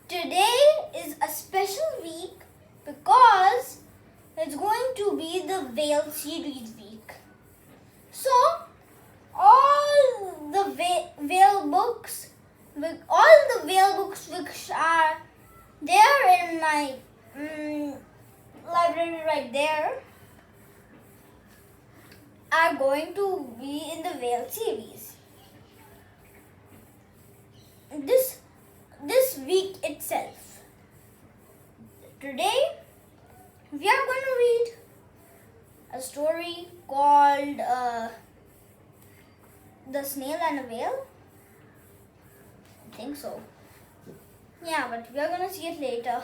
Today is a special week because it's going to be the Whale series week. So, all the whale books which are there in my library right there are going to be in the Whale series. This week itself. Today we are going to read a story called The Snail and a Whale. I think so. Yeah, but we are going to see it later.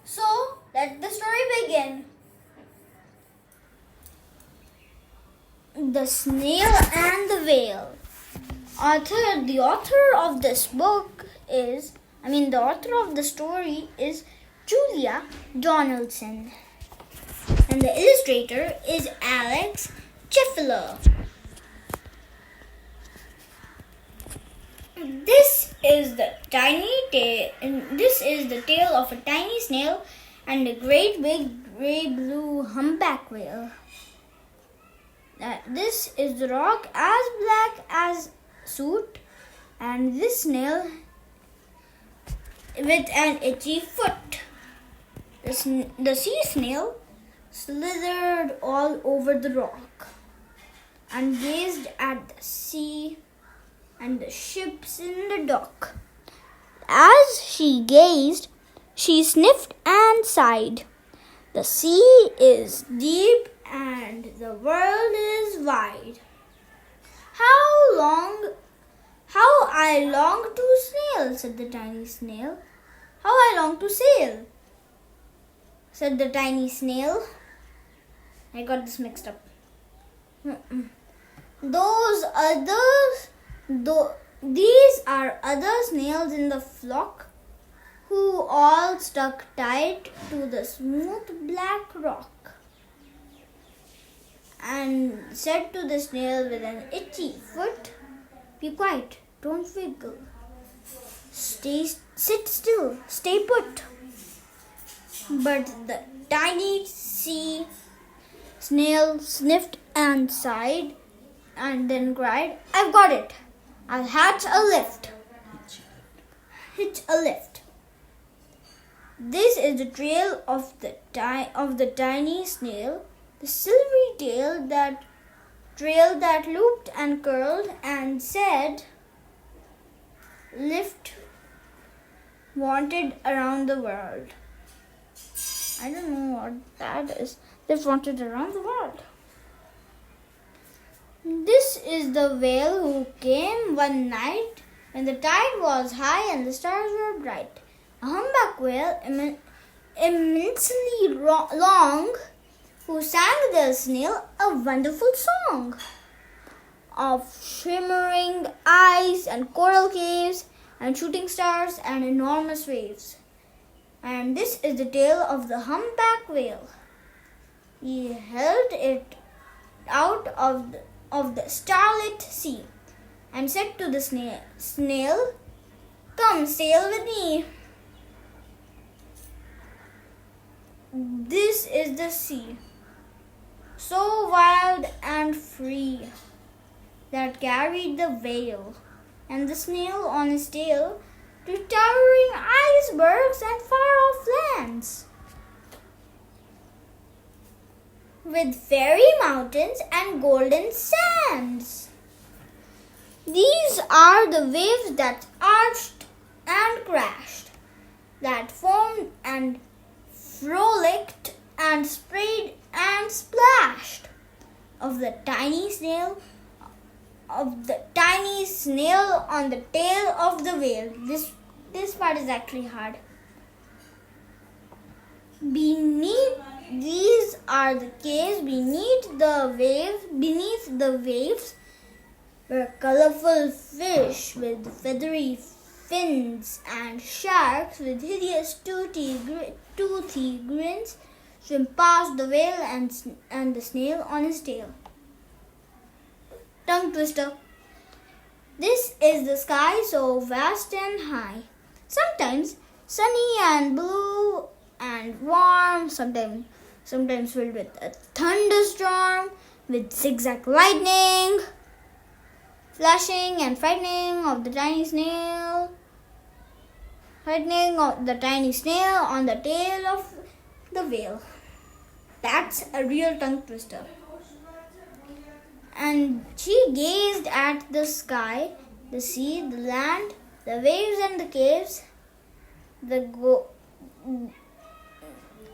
So, let the story begin. The Snail and the Whale. The author of this book the author of the story is Julia Donaldson. And the illustrator is Axel Scheffler. This is the tale of a tiny snail and a great big gray blue humpback whale. This is the rock as black as soot, and this snail with an itchy foot. The sea snail slithered all over the rock and gazed at the sea and the ships in the dock. As she gazed, she sniffed and sighed. The sea is deep and the world is wide. How I long to sail, said the tiny snail. How I long to sail, said the tiny snail. I got this mixed up. These are other snails in the flock who all stuck tight to the smooth black rock and said to the snail with an itchy foot, "Be quiet, don't wiggle. Sit still, stay put." But the tiny sea snail sniffed and sighed and then cried, "I've got it. I'll hitch a lift." This is the trail of the tiny snail, the silvery trail that looped and curled and said, "Lift wanted around the world." I don't know what that is. Lift wanted around the world. This is the whale who came one night when the tide was high and the stars were bright. A humpback whale immensely long who sang the snail a wonderful song of shimmering eyes and coral caves and shooting stars and enormous waves. And this is the tale of the humpback whale. He held it out of the starlit sea and said to the snail, "Come sail with me." This is the sea, so wild and free, that carried the whale and the snail on his tail to towering icebergs and far-off lands, with fairy mountains and golden sands. These are the waves that arched and crashed, that foamed and frolicked and sprayed and splashed of the tiny snail on the tail of the whale. This part is actually hard. These are the caves beneath the waves were colorful fish with feathery fins and sharks with hideous toothy grins swim past the whale and the snail on his tail. Tongue twister. This is the sky so vast and high. Sometimes sunny and blue and warm, sometimes filled with a thunderstorm with zigzag lightning, flashing and frightening of the tiny snail on the tail of the whale. That's a real tongue twister. And she gazed at the sky, the sea, the land, the waves and the caves,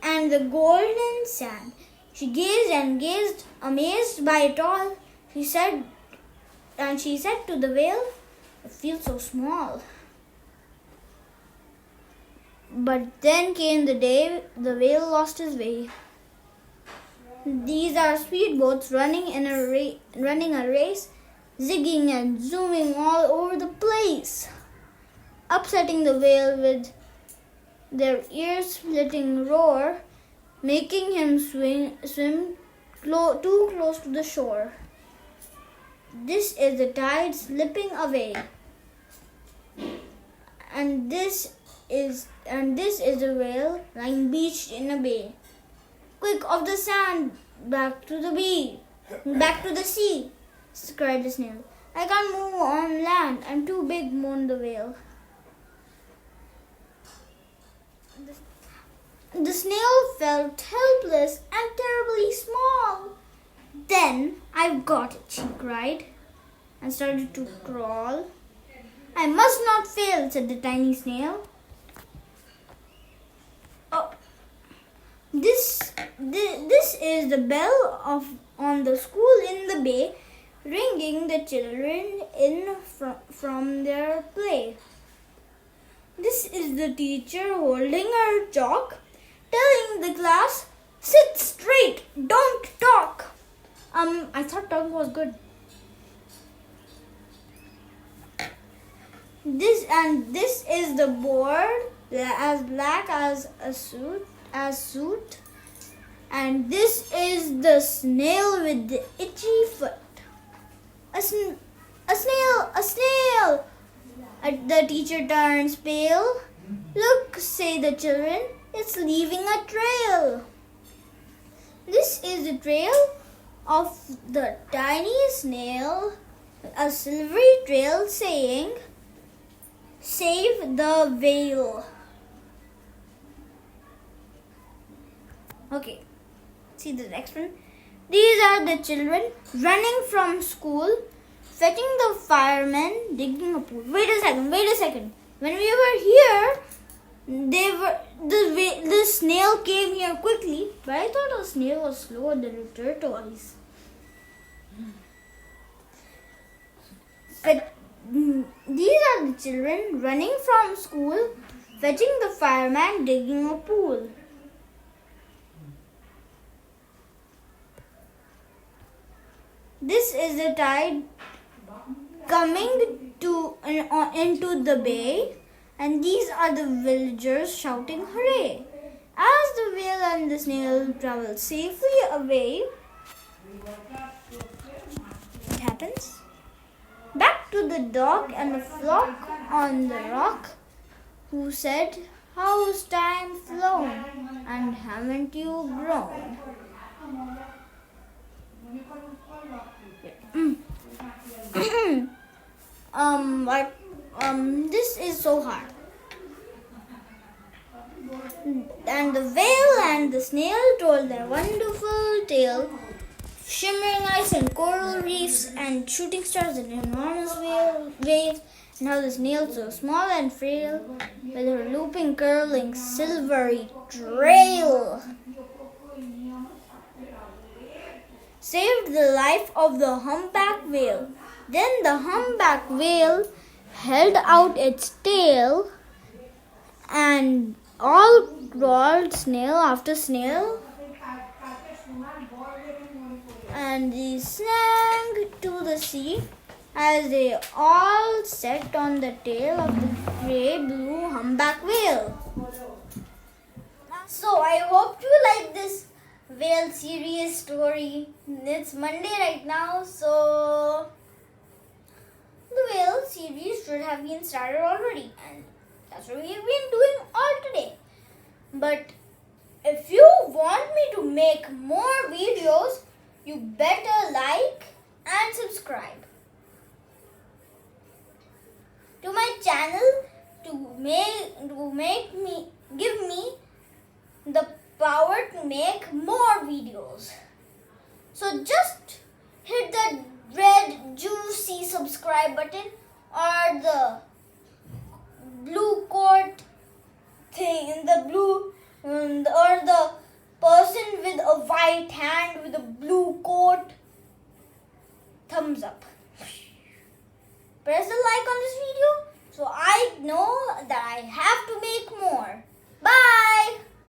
and the golden sand. She gazed and gazed, amazed by it all. She said to the whale, "I feel so small." But then came the day the whale lost his way. These are speedboats running a race, zigging and zooming all over the place, upsetting the whale with their ear-splitting roar, making him swim too close to the shore. This is the tide slipping away, and this is a whale lying beached in a bay. "Quick, off the sand, back to the sea," cried the snail. "I can't move on land. I'm too big," moaned the whale. The snail felt helpless and terribly small. "Then I've got it," she cried, and started to crawl. "I must not fail," said the tiny snail. "Oh, this is the bell on the school in the bay, ringing the children in from their play. This is the teacher holding her chalk, telling the class, 'Sit straight, don't talk.'" I thought tongue was good. This is the board, as black as soot, and this is the snail with the itchy foot. A snail! The teacher turns pale. "Look," say the children, "it's leaving a trail." This is the trail of the tiny snail, a silvery trail saying, "Save the whale." Okay, see the next one. These are the children running from school, fetching the firemen, digging a pool. Wait a second. When we were here, the snail came here quickly, but I thought a snail was slower than a tortoise. But these are the children running from school, fetching the fireman, digging a pool. This is the tide coming into the bay, and these are the villagers shouting hooray. As the whale and the snail travel safely away, what happens? Back to the dog and the flock on the rock, who said, "How's time flown, and haven't you grown?" This is so hard. And the whale and the snail told their wonderful tale, shimmering ice and coral reefs and shooting stars and enormous waves, and how the snail, so small and frail, with her looping, curling, silvery trail, saved the life of the humpback whale. Then the humpback whale held out its tail, and all crawled snail after snail, and they sang to the sea as they all sat on the tail of the grey-blue humpback whale. So I hope you like this whale series story. It's Monday right now, so the whale series should have been started already. And That's what we've been doing all today. But if you want me to make more videos, you better like and subscribe to my channel give me the power to make more videos. So just hit the red juicy subscribe button or the blue coat thing, the blue or the person with a white hand with a blue coat. Thumbs up. Press the like on this video so I know that I have to make more. Bye.